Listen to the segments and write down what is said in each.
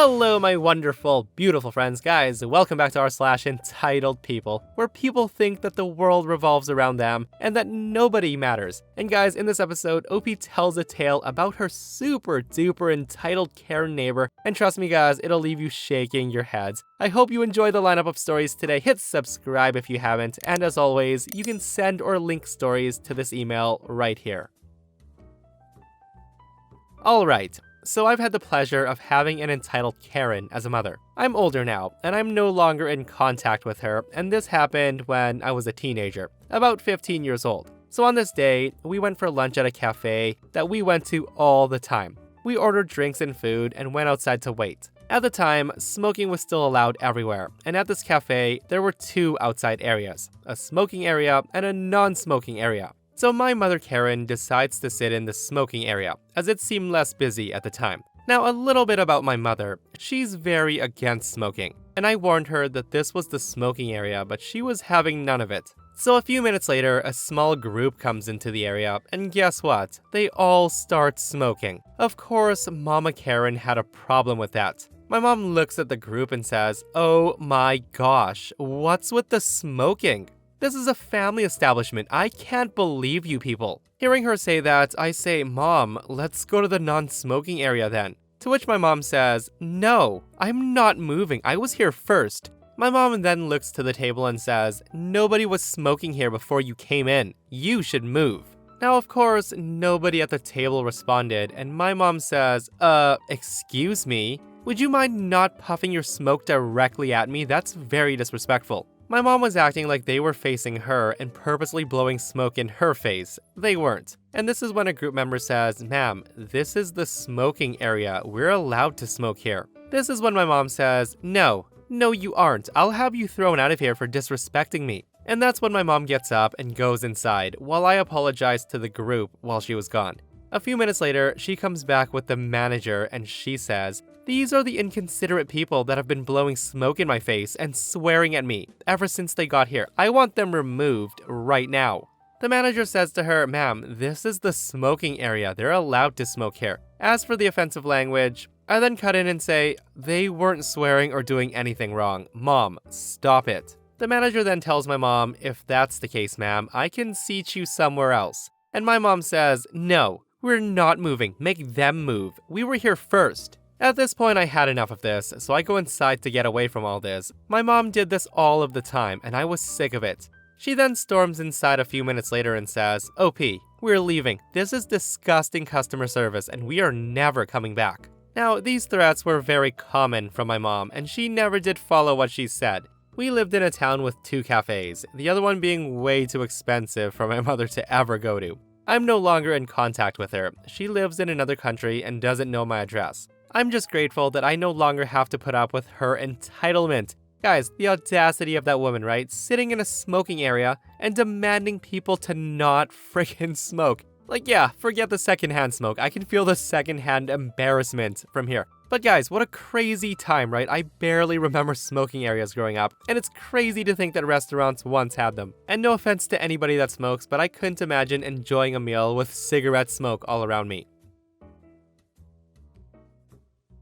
Hello, my wonderful, beautiful friends. Guys, welcome back to r/entitled people, where people think that the world revolves around them and that nobody matters. And guys, in this episode, OP tells a tale about her super duper entitled Karen neighbor, and trust me guys, it'll leave you shaking your heads. I hope you enjoy the lineup of stories today. Hit subscribe if you haven't, and as always, you can send or link stories to this email right here. Alright. So I've had the pleasure of having an entitled Karen as a mother. I'm older now, and I'm no longer in contact with her, and this happened when I was a teenager, about 15 years old. So on this day, we went for lunch at a cafe that we went to all the time. We ordered drinks and food and went outside to wait. At the time, smoking was still allowed everywhere, and at this cafe, there were two outside areas, a smoking area and a non-smoking area. So my mother Karen decides to sit in the smoking area, as it seemed less busy at the time. Now a little bit about my mother, she's very against smoking, and I warned her that this was the smoking area, but she was having none of it. So a few minutes later, a small group comes into the area, and guess what? They all start smoking. Of course, Mama Karen had a problem with that. My mom looks at the group and says, "Oh my gosh, what's with the smoking? This is a family establishment. I can't believe you people." Hearing her say that, I say, "Mom, let's go to the non-smoking area then." To which my mom says, "No, I'm not moving. I was here first." My mom then looks to the table and says, "Nobody was smoking here before you came in. You should move." Now, of course, nobody at the table responded, and my mom says, excuse me? Would you mind not puffing your smoke directly at me? That's very disrespectful." My mom was acting like they were facing her and purposely blowing smoke in her face. They weren't. And this is when a group member says, "Ma'am, this is the smoking area. We're allowed to smoke here." This is when my mom says, No, you aren't. I'll have you thrown out of here for disrespecting me." And that's when my mom gets up and goes inside, while I apologize to the group while she was gone. A few minutes later, she comes back with the manager and she says, "These are the inconsiderate people that have been blowing smoke in my face and swearing at me ever since they got here. I want them removed right now." The manager says to her, "Ma'am, this is the smoking area. They're allowed to smoke here. As for the offensive language," I then cut in and say, "They weren't swearing or doing anything wrong. Mom, stop it." The manager then tells my mom, "If that's the case, ma'am, I can seat you somewhere else." And my mom says, "No, we're not moving. Make them move. We were here first." At this point, I had enough of this, so I go inside to get away from all this. My mom did this all of the time, and I was sick of it. She then storms inside a few minutes later and says, "OP, we're leaving. This is disgusting customer service, and we are never coming back." Now, these threats were very common from my mom, and she never did follow what she said. We lived in a town with two cafes, the other one being way too expensive for my mother to ever go to. I'm no longer in contact with her. She lives in another country and doesn't know my address. I'm just grateful that I no longer have to put up with her entitlement. Guys, the audacity of that woman, right? Sitting in a smoking area and demanding people to not freaking smoke. Like, yeah, forget the secondhand smoke. I can feel the secondhand embarrassment from here. But guys, what a crazy time, right? I barely remember smoking areas growing up, and it's crazy to think that restaurants once had them. And no offense to anybody that smokes, but I couldn't imagine enjoying a meal with cigarette smoke all around me.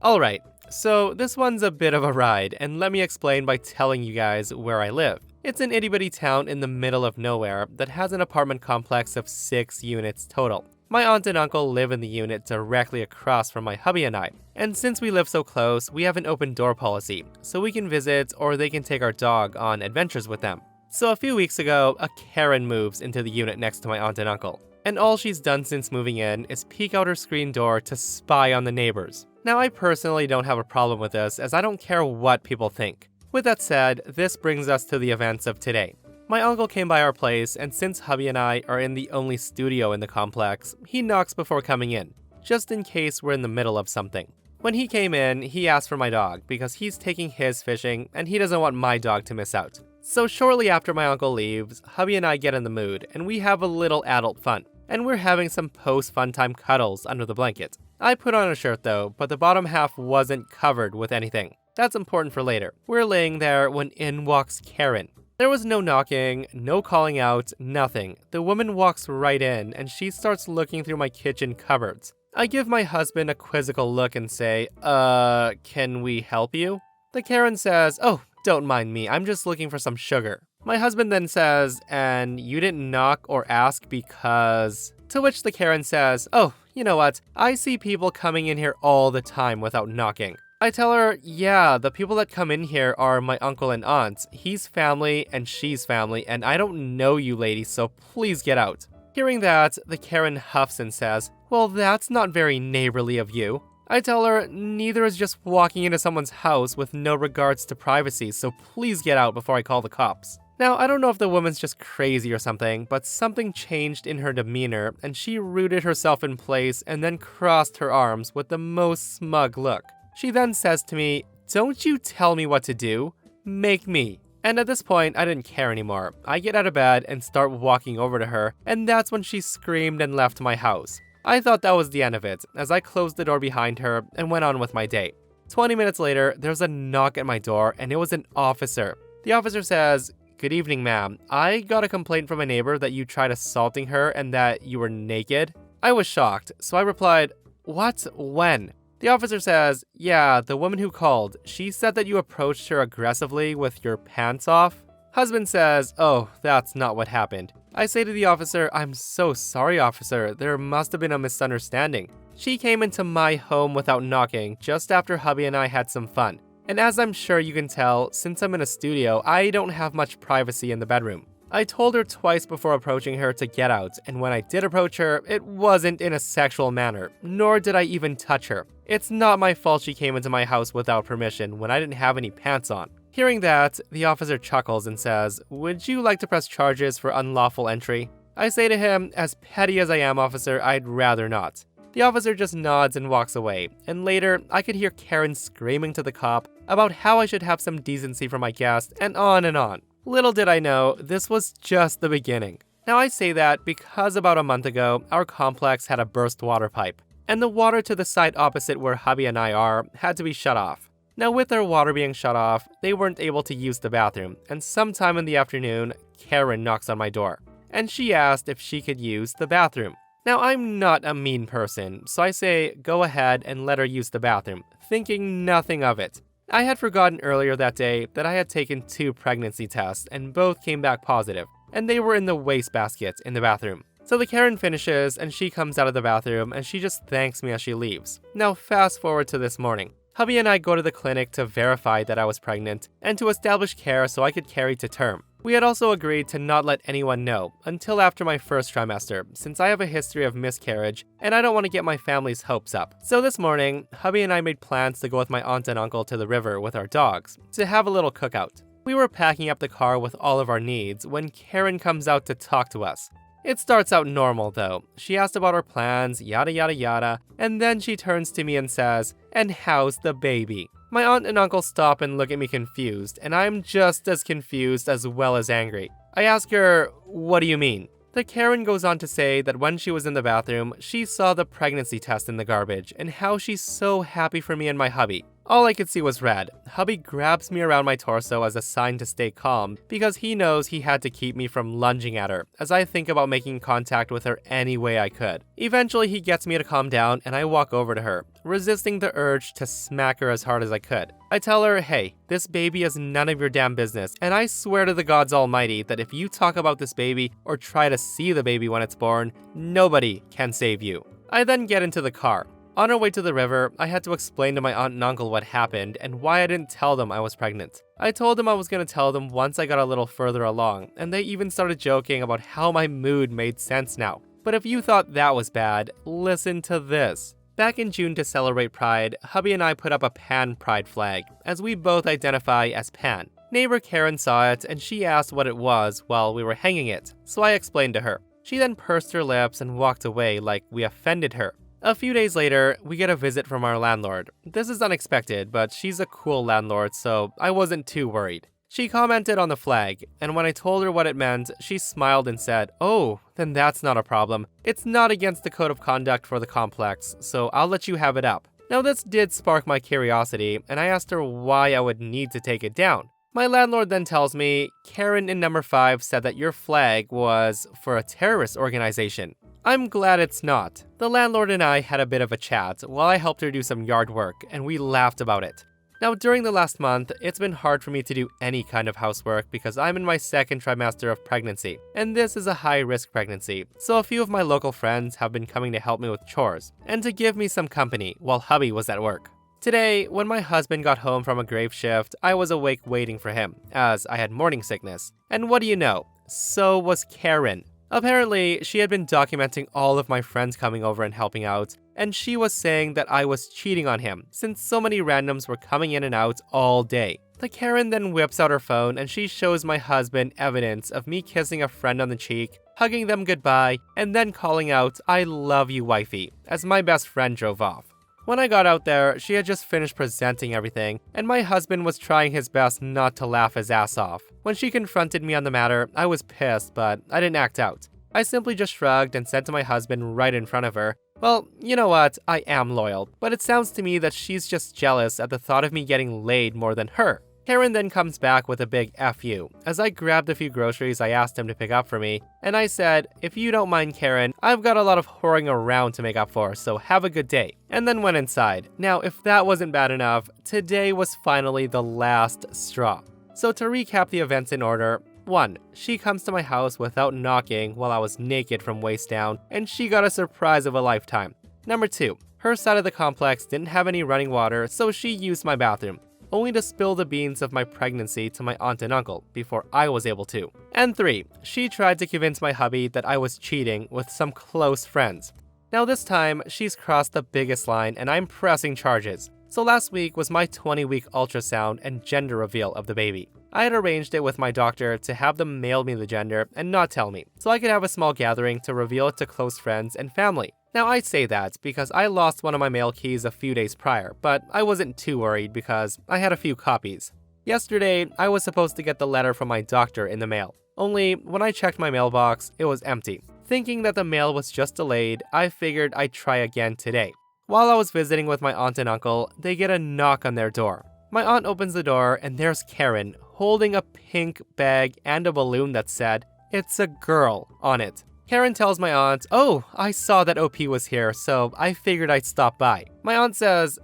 Alright, so this one's a bit of a ride, and let me explain by telling you guys where I live. It's an itty-bitty town in the middle of nowhere that has an apartment complex of 6 units total. My aunt and uncle live in the unit directly across from my hubby and I, and since we live so close, we have an open door policy, so we can visit or they can take our dog on adventures with them. So a few weeks ago, a Karen moves into the unit next to my aunt and uncle, and all she's done since moving in is peek out her screen door to spy on the neighbors. Now, I personally don't have a problem with this, as I don't care what people think. With that said, this brings us to the events of today. My uncle came by our place, and since hubby and I are in the only studio in the complex, he knocks before coming in, just in case we're in the middle of something. When he came in, he asked for my dog, because he's taking his fishing, and he doesn't want my dog to miss out. So shortly after my uncle leaves, hubby and I get in the mood, and we have a little adult fun. And we're having some post-fun time cuddles under the blanket. I put on a shirt though, but the bottom half wasn't covered with anything. That's important for later. We're laying there when in walks Karen. There was no knocking, no calling out, nothing. The woman walks right in and she starts looking through my kitchen cupboards. I give my husband a quizzical look and say, can we help you? The Karen says, oh, don't mind me, I'm just looking for some sugar. My husband then says, and you didn't knock or ask because... To which the Karen says, oh, you know what, I see people coming in here all the time without knocking. I tell her, yeah, the people that come in here are my uncle and aunt. He's family and she's family, and I don't know you ladies, so please get out. Hearing that, the Karen huffs and says, well, that's not very neighborly of you. I tell her, neither is just walking into someone's house with no regards to privacy, so please get out before I call the cops. Now, I don't know if the woman's just crazy or something, but something changed in her demeanor, and she rooted herself in place and then crossed her arms with the most smug look. She then says to me, don't you tell me what to do, make me. And at this point, I didn't care anymore. I get out of bed and start walking over to her, and that's when she screamed and left my house. I thought that was the end of it, as I closed the door behind her and went on with my day. 20 minutes later, there's a knock at my door, and it was an officer. The officer says, good evening, ma'am. I got a complaint from a neighbor that you tried assaulting her and that you were naked. I was shocked, so I replied, what? When? The officer says, yeah, the woman who called, she said that you approached her aggressively with your pants off. Husband says, oh, that's not what happened. I say to the officer, I'm so sorry, officer, there must have been a misunderstanding. She came into my home without knocking, just after hubby and I had some fun. And as I'm sure you can tell, since I'm in a studio, I don't have much privacy in the bedroom. I told her twice before approaching her to get out, and when I did approach her, it wasn't in a sexual manner, nor did I even touch her. It's not my fault she came into my house without permission when I didn't have any pants on. Hearing that, the officer chuckles and says, would you like to press charges for unlawful entry? I say to him, as petty as I am, officer, I'd rather not. The officer just nods and walks away, and later, I could hear Karen screaming to the cop about how I should have some decency for my guest, and on and on. Little did I know, this was just the beginning. Now I say that because about a month ago, our complex had a burst water pipe, and the water to the side opposite where hubby and I are had to be shut off. Now with their water being shut off, they weren't able to use the bathroom, and sometime in the afternoon, Karen knocks on my door, and she asked if she could use the bathroom. Now I'm not a mean person, so I say go ahead and let her use the bathroom, thinking nothing of it. I had forgotten earlier that day that I had taken 2 pregnancy tests and both came back positive, and they were in the wastebasket in the bathroom. So the Karen finishes and she comes out of the bathroom and she just thanks me as she leaves. Now fast forward to this morning. Hubby and I go to the clinic to verify that I was pregnant and to establish care so I could carry to term. We had also agreed to not let anyone know until after my first trimester, since I have a history of miscarriage and I don't want to get my family's hopes up. So this morning, hubby and I made plans to go with my aunt and uncle to the river with our dogs to have a little cookout. We were packing up the car with all of our needs when Karen comes out to talk to us. It starts out normal though. She asked about our plans, yada yada yada, and then she turns to me and says, and how's the baby? My aunt and uncle stop and look at me confused, and I'm just as confused as well as angry. I ask her, what do you mean? The Karen goes on to say that when she was in the bathroom, she saw the pregnancy test in the garbage, and how she's so happy for me and my hubby. All I could see was red. Hubby grabs me around my torso as a sign to stay calm, because he knows he had to keep me from lunging at her, as I think about making contact with her any way I could. Eventually he gets me to calm down and I walk over to her, resisting the urge to smack her as hard as I could. I tell her, hey, this baby is none of your damn business, and I swear to the gods almighty that if you talk about this baby or try to see the baby when it's born, nobody can save you. I then get into the car. On our way to the river, I had to explain to my aunt and uncle what happened and why I didn't tell them I was pregnant. I told them I was going to tell them once I got a little further along, and they even started joking about how my mood made sense now. But if you thought that was bad, listen to this. Back in June to celebrate Pride, hubby and I put up a Pan Pride flag, as we both identify as Pan. Neighbor Karen saw it and she asked what it was while we were hanging it, so I explained to her. She then pursed her lips and walked away like we offended her. A few days later, we get a visit from our landlord. This is unexpected, but she's a cool landlord, so I wasn't too worried. She commented on the flag, and when I told her what it meant, she smiled and said, oh, then that's not a problem. It's not against the code of conduct for the complex, so I'll let you have it up. Now this did spark my curiosity, and I asked her why I would need to take it down. My landlord then tells me, Karen in number 5 said that your flag was for a terrorist organization. I'm glad it's not. The landlord and I had a bit of a chat while I helped her do some yard work, and we laughed about it. Now, during the last month, it's been hard for me to do any kind of housework because I'm in my second trimester of pregnancy, and this is a high-risk pregnancy, so a few of my local friends have been coming to help me with chores and to give me some company while hubby was at work. Today, when my husband got home from a grave shift, I was awake waiting for him, as I had morning sickness. And what do you know? So was Karen. Apparently, she had been documenting all of my friends coming over and helping out, and she was saying that I was cheating on him, since so many randoms were coming in and out all day. The Karen then whips out her phone and she shows my husband evidence of me kissing a friend on the cheek, hugging them goodbye, and then calling out, "I love you, wifey," as my best friend drove off. When I got out there, she had just finished presenting everything, and my husband was trying his best not to laugh his ass off. When she confronted me on the matter, I was pissed, but I didn't act out. I simply just shrugged and said to my husband right in front of her, "Well, you know what, I am loyal, but it sounds to me that she's just jealous at the thought of me getting laid more than her." Karen then comes back with a big F you. As I grabbed a few groceries I asked him to pick up for me, and I said, "If you don't mind, Karen, I've got a lot of whoring around to make up for, so have a good day," and then went inside. Now, if that wasn't bad enough, today was finally the last straw. So to recap the events in order, 1. She comes to my house without knocking while I was naked from waist down, and she got a surprise of a lifetime. Number 2. Her side of the complex didn't have any running water, so she used my bathroom, only to spill the beans of my pregnancy to my aunt and uncle before I was able to. And 3. She tried to convince my hubby that I was cheating with some close friends. Now this time, she's crossed the biggest line and I'm pressing charges. So last week was my 20-week ultrasound and gender reveal of the baby. I had arranged it with my doctor to have them mail me the gender and not tell me, so I could have a small gathering to reveal it to close friends and family. Now I say that because I lost one of my mail keys a few days prior, but I wasn't too worried because I had a few copies. Yesterday, I was supposed to get the letter from my doctor in the mail. Only when I checked my mailbox, it was empty. Thinking that the mail was just delayed, I figured I'd try again today. While I was visiting with my aunt and uncle, they get a knock on their door. My aunt opens the door and there's Karen, holding a pink bag and a balloon that said, "It's a girl," on it. Karen tells my aunt, "Oh, I saw that OP was here, so I figured I'd stop by." My aunt says,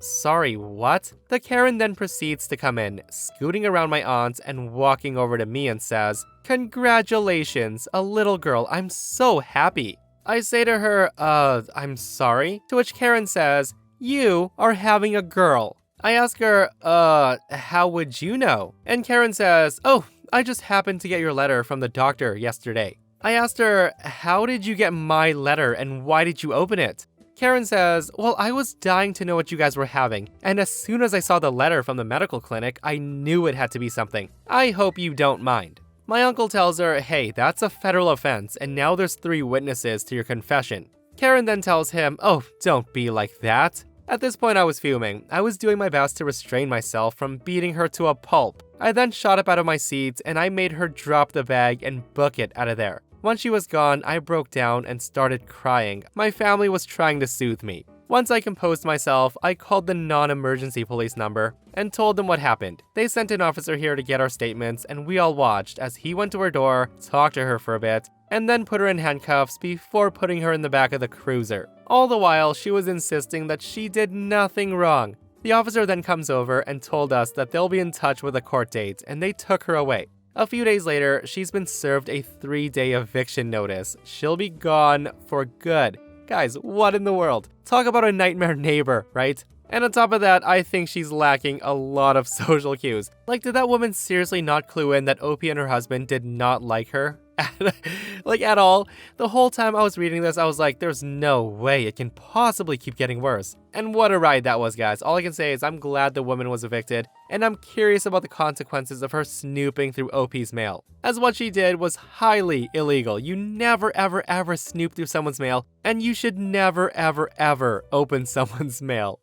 sorry, what? The Karen then proceeds to come in, scooting around my aunt and walking over to me and says, "Congratulations, a little girl, I'm so happy." I say to her, I'm sorry? To which Karen says, "You are having a girl." I ask her, how would you know? And Karen says, "Oh, I just happened to get your letter from the doctor yesterday." I asked her, "How did you get my letter and why did you open it?" Karen says, "Well, I was dying to know what you guys were having, and as soon as I saw the letter from the medical clinic, I knew it had to be something. I hope you don't mind." My uncle tells her, "Hey, that's a federal offense, and now there's 3 witnesses to your confession." Karen then tells him, "Oh, don't be like that." At this point, I was fuming. I was doing my best to restrain myself from beating her to a pulp. I then shot up out of my seat, and I made her drop the bag and book it out of there. Once she was gone, I broke down and started crying. My family was trying to soothe me. Once I composed myself, I called the non-emergency police number and told them what happened. They sent an officer here to get our statements, and we all watched as he went to her door, talked to her for a bit, and then put her in handcuffs before putting her in the back of the cruiser. All the while, she was insisting that she did nothing wrong. The officer then comes over and told us that they'll be in touch with a court date, and they took her away. A few days later, she's been served a 3-day eviction notice. She'll be gone for good. Guys, what in the world? Talk about a nightmare neighbor, right? And on top of that, I think she's lacking a lot of social cues. Like, did that woman seriously not clue in that OP and her husband did not like her? Like, at all? The whole time I was reading this, I was like, there's no way it can possibly keep getting worse. And what a ride that was, guys. All I can say is I'm glad the woman was evicted, and I'm curious about the consequences of her snooping through OP's mail, as what she did was highly illegal. You never ever ever snoop through someone's mail, and you should never ever ever open someone's mail.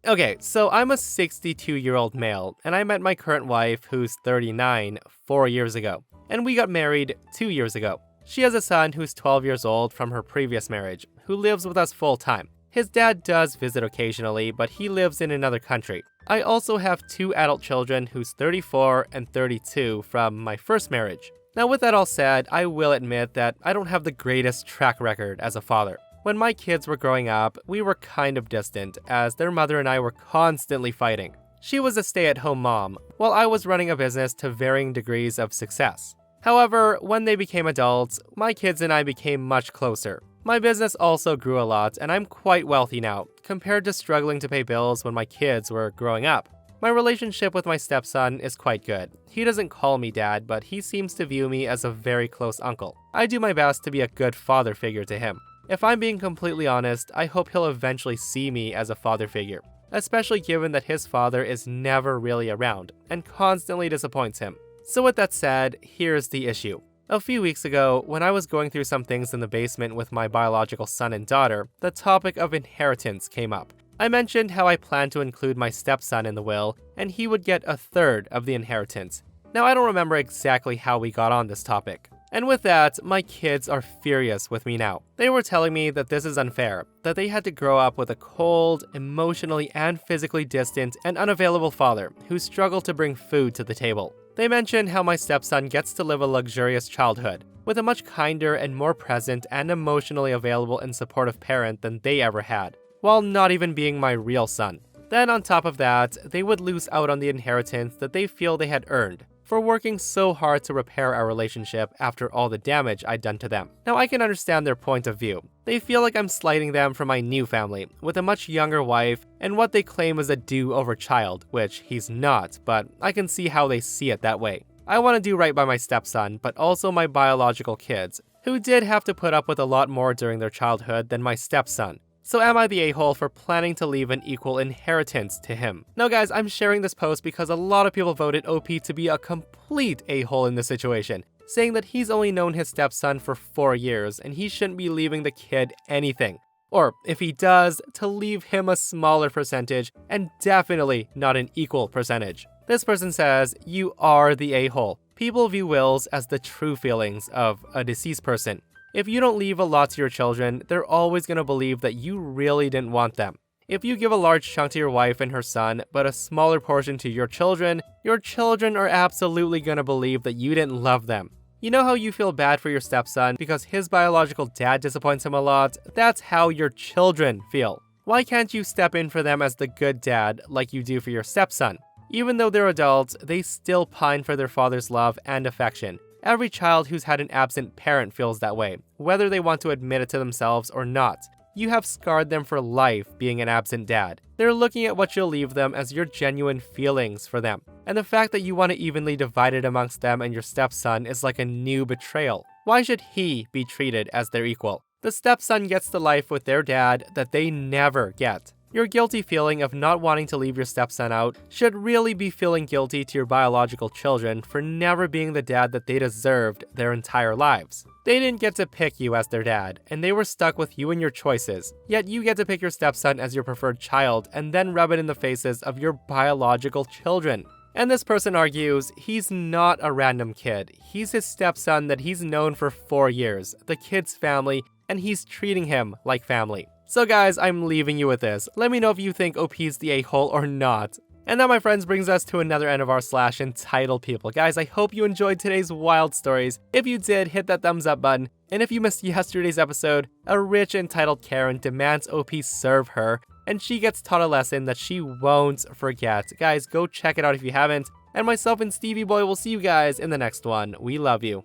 Okay, so I'm a 62-year-old male, and I met my current wife, who's 39, 4 years ago, and we got married 2 years ago. She has a son who's 12 years old from her previous marriage, who lives with us full-time. His dad does visit occasionally, but he lives in another country. I also have 2 adult children who's 34 and 32 from my first marriage. Now with that all said, I will admit that I don't have the greatest track record as a father. When my kids were growing up, we were kind of distant, as their mother and I were constantly fighting. She was a stay-at-home mom, while I was running a business to varying degrees of success. However, when they became adults, my kids and I became much closer. My business also grew a lot, and I'm quite wealthy now, compared to struggling to pay bills when my kids were growing up. My relationship with my stepson is quite good. He doesn't call me dad, but he seems to view me as a very close uncle. I do my best to be a good father figure to him. If I'm being completely honest, I hope he'll eventually see me as a father figure, especially given that his father is never really around and constantly disappoints him. So with that said, here's the issue. A few weeks ago, when I was going through some things in the basement with my biological son and daughter, the topic of inheritance came up. I mentioned how I planned to include my stepson in the will, and he would get 1/3 of the inheritance. Now, I don't remember exactly how we got on this topic. And with that, my kids are furious with me now. They were telling me that this is unfair, that they had to grow up with a cold, emotionally and physically distant and unavailable father who struggled to bring food to the table. They mentioned how my stepson gets to live a luxurious childhood, with a much kinder and more present and emotionally available and supportive parent than they ever had, while not even being my real son. Then on top of that, they would lose out on the inheritance that they feel they had earned for working so hard to repair our relationship after all the damage I'd done to them. Now I can understand their point of view. They feel like I'm slighting them from my new family, with a much younger wife and what they claim is a do-over child, which he's not, but I can see how they see it that way. I want to do right by my stepson, but also my biological kids, who did have to put up with a lot more during their childhood than my stepson. So am I the a-hole for planning to leave an equal inheritance to him? Now guys, I'm sharing this post because a lot of people voted OP to be a complete a-hole in this situation, saying that he's only known his stepson for 4 years and he shouldn't be leaving the kid anything. Or, if he does, to leave him a smaller percentage and definitely not an equal percentage. This person says, you are the a-hole. People view wills as the true feelings of a deceased person. If you don't leave a lot to your children, they're always going to believe that you really didn't want them. If you give a large chunk to your wife and her son, but a smaller portion to your children are absolutely going to believe that you didn't love them. You know how you feel bad for your stepson because his biological dad disappoints him a lot? That's how your children feel. Why can't you step in for them as the good dad like you do for your stepson? Even though they're adults, they still pine for their father's love and affection. Every child who's had an absent parent feels that way, whether they want to admit it to themselves or not. You have scarred them for life being an absent dad. They're looking at what you'll leave them as your genuine feelings for them. And the fact that you want to evenly divide it amongst them and your stepson is like a new betrayal. Why should he be treated as their equal? The stepson gets the life with their dad that they never get. Your guilty feeling of not wanting to leave your stepson out should really be feeling guilty to your biological children for never being the dad that they deserved their entire lives. They didn't get to pick you as their dad, and they were stuck with you and your choices, yet you get to pick your stepson as your preferred child and then rub it in the faces of your biological children. And this person argues he's not a random kid. He's his stepson that he's known for 4 years, the kid's family, and he's treating him like family. So guys, I'm leaving you with this. Let me know if you think OP's the a-hole or not. And that, my friends, brings us to another end of our /EntitledPeople. Guys, I hope you enjoyed today's wild stories. If you did, hit that thumbs up button. And if you missed yesterday's episode, a rich entitled Karen demands OP serve her, and she gets taught a lesson that she won't forget. Guys, go check it out if you haven't. And myself and Stevie Boy will see you guys in the next one. We love you.